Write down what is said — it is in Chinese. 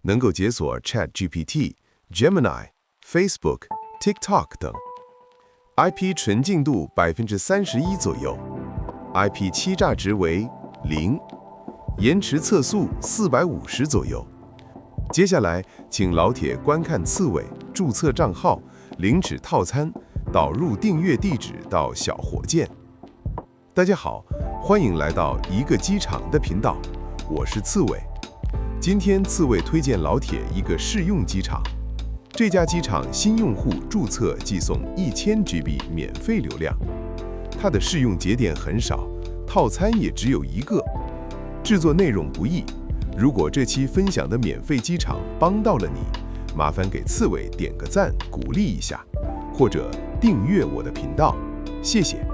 能够解锁 ChatGPT、Gemini、Facebook、TikTok 等。IP 纯净度31%左右 ，IP 欺诈值为0，延迟测速450左右。接下来，请老铁观看刺猬注册账号、领取套餐、导入订阅地址到小火箭。大家好，欢迎来到一个机场的频道，我是刺猬。今天刺猬推荐老铁一个试用机场，这家机场新用户注册即送1000GB 免费流量，它的试用节点很少，套餐也只有一个，制作内容不易。如果这期分享的免费机场帮到了你，麻烦给刺猬点个赞鼓励一下，或者订阅我的频道，谢谢。